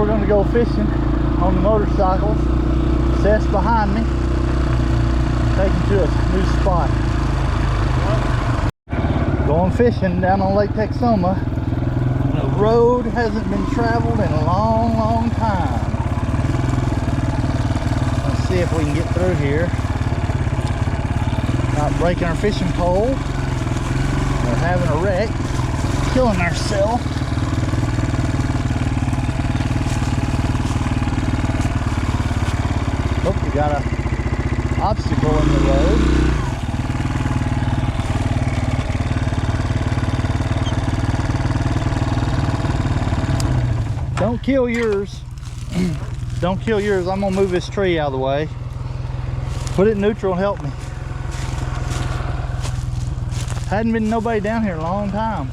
we're going to go fishing on the motorcycles. Seth's behind me, taking to a new spot. Going fishing down on Lake Texoma. The road hasn't been traveled in a long, long time. Let's see if we can get through here without breaking our fishing pole or having a wreck, killing ourselves. Oh, we got an obstacle in the road. Don't kill yours. Don't kill yours. I'm gonna move this tree out of the way. Put it in neutral and help me. Hadn't been nobody down here in a long time.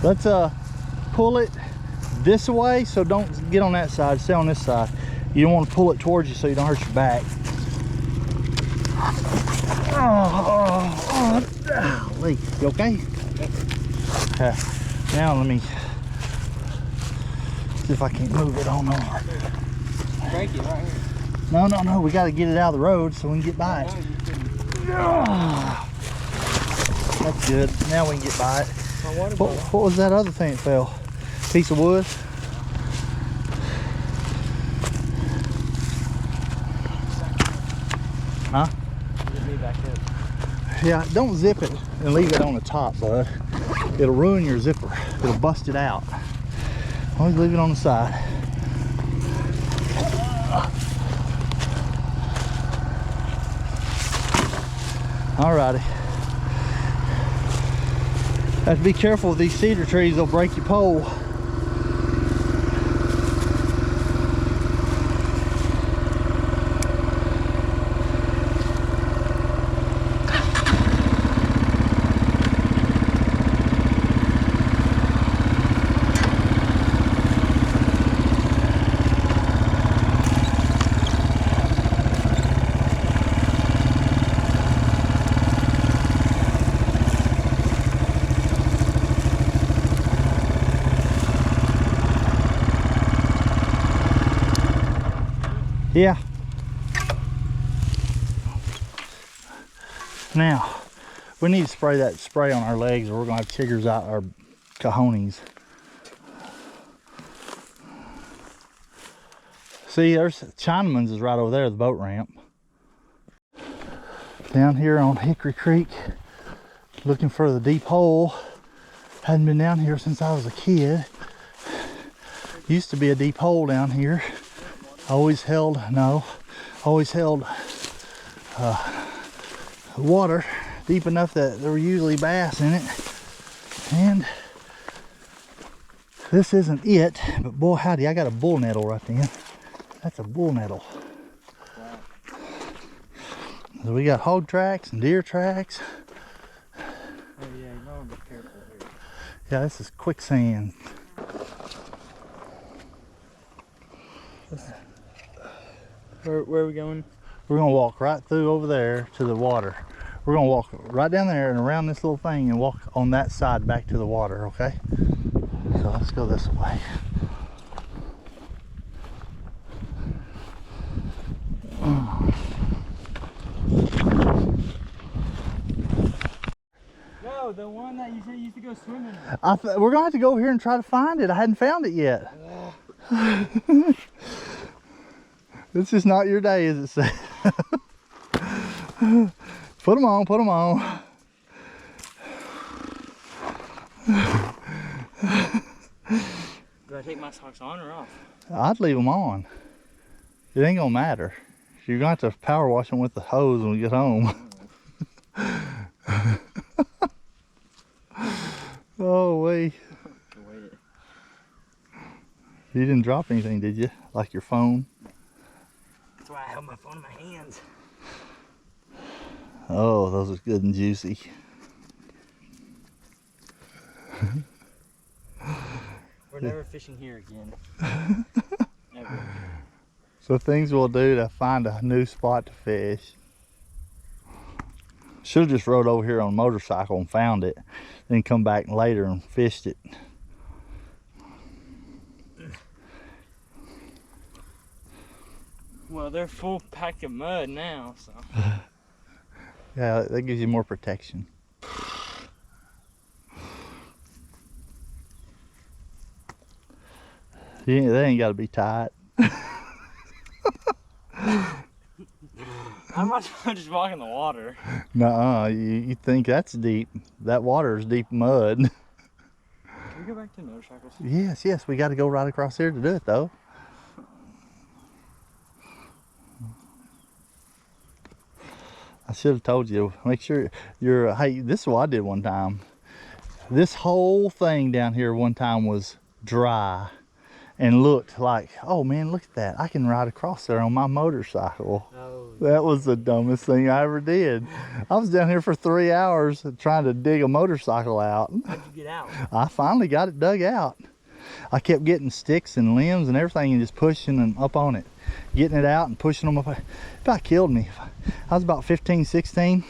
Let's pull it this way, so don't get on that side, stay on this side. You don't want to pull it towards you so you don't hurt your back. Golly. You okay? Now let me see if I can't move it on over. Break it right here. No, we got to get it out of the road so we can get by it. That's good. Now we can get by it. What was that other thing that fell? Piece of wood? Huh? Yeah, don't zip it and leave it on the top, bud. It'll ruin your zipper. It'll bust it out. Always leave it on the side. Alrighty. Have to be careful with these cedar trees, they'll break your pole. Yeah. Now, we need to spray that spray on our legs or we're gonna have chiggers out our cojones. See, there's Chinaman's is right over there, the boat ramp. Down here on Hickory Creek, looking for the deep hole. Hadn't been down here since I was a kid. Used to be a deep hole down here. Always held water deep enough that there were usually bass in it. And this isn't it, but boy howdy, I got a bull nettle right there. That's a bull nettle. So we got hog tracks and deer tracks. Oh yeah, you know, be careful here. Yeah, this is quicksand. Where are we going? We're gonna walk right through over there to the water. We're gonna walk right down there and around this little thing and walk on that side back to the water, okay? So let's go this way. No, the one that you said you used to go swimming. We're gonna have to go over here and try to find it. I hadn't found it yet. This is not your day, is it, Seth? Put them on, put them on. Do I take my socks on or off? I'd leave them on. It ain't gonna matter. You're gonna have to power wash them with the hose when we get home. Oh, wait. You didn't drop anything, did you? Like your phone? That's why I held my phone in my hands. Oh, those are good and juicy. We're never fishing here again. Never. So things we'll do to find a new spot to fish. Should have just rode over here on a motorcycle and found it, then come back later and fished it. Well, they're full pack of mud now, so. Yeah, that gives you more protection. Yeah, they ain't got to be tight. I'm not just walking the water. Nuh-uh, you think that's deep. That water is deep mud. Can we go back to motorcycles? Yes, we got to go right across here to do it though. I should have told you, make sure you're, hey, this is what I did one time. This whole thing down here one time was dry and looked like, oh man, look at that. I can ride across there on my motorcycle. Oh. That was the dumbest thing I ever did. I was down here for 3 hours trying to dig a motorcycle out. How'd you get out? I finally got it dug out. I kept getting sticks and limbs and everything and just pushing them up on it. Getting it out and pushing them up. It about killed me. I was about 15, 16.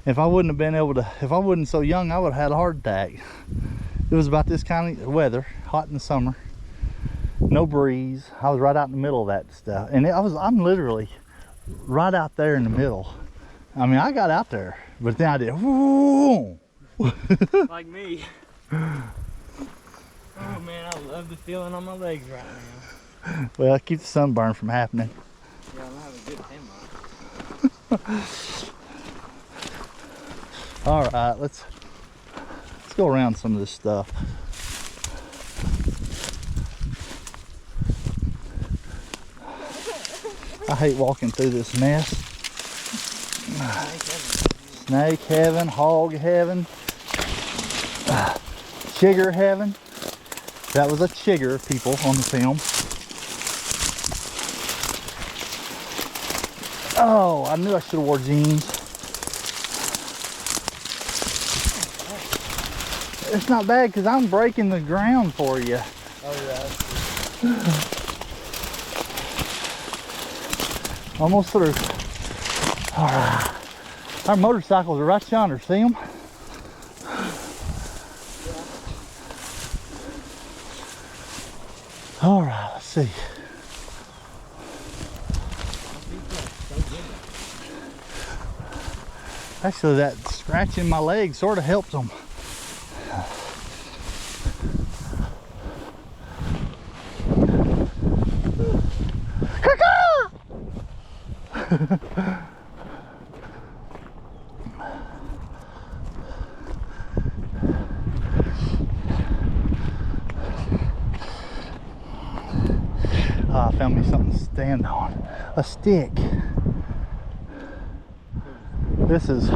If I wouldn't have been able to, if I wasn't so young, I would have had a heart attack. It was about this kind of weather, hot in the summer. No breeze. I was right out in the middle of that stuff. And I'm literally right out there in the middle. I mean, I got out there, but then I did, whoo. Like me. Oh man, I love the feeling on my legs right now. Well, keep the sunburn from happening. Yeah, I'm having a good time. All right, let's go around some of this stuff. I hate walking through this mess. Snake heaven, hog heaven, chigger heaven. That was a chigger, people, on the film. Oh, I knew I should have wore jeans. It's not bad because I'm breaking the ground for you. Oh yeah. Almost through. All right. Our motorcycles are right yonder. See them? All right, let's see. Actually, that scratching my leg sort of helps them. I found me something to stand on. A stick. This is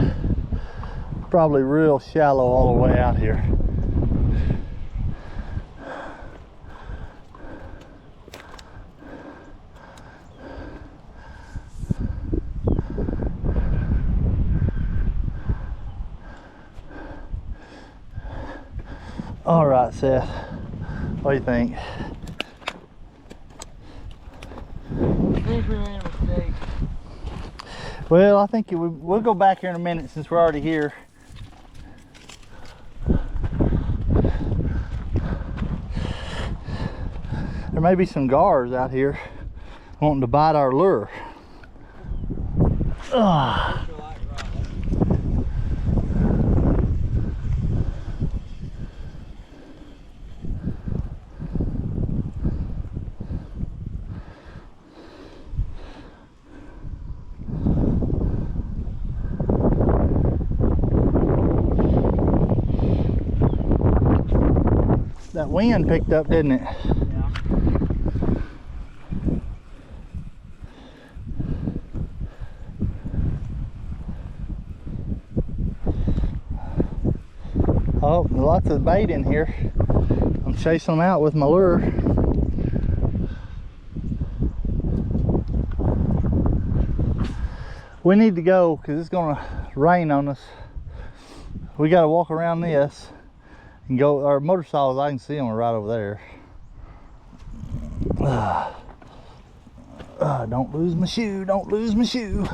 probably real shallow all the way out here. All right, Seth, what do you think? I think we made a mistake. Well, I think we'll go back here in a minute since we're already here. There may be some gars out here wanting to bite our lure. Ugh. That wind picked up, didn't it? Yeah. Oh, lots of bait in here. I'm chasing them out with my lure. We need to go because it's gonna rain on us. We gotta walk around this And go, our motorcycles, I can see them right over there. Don't lose my shoe, don't lose my shoe.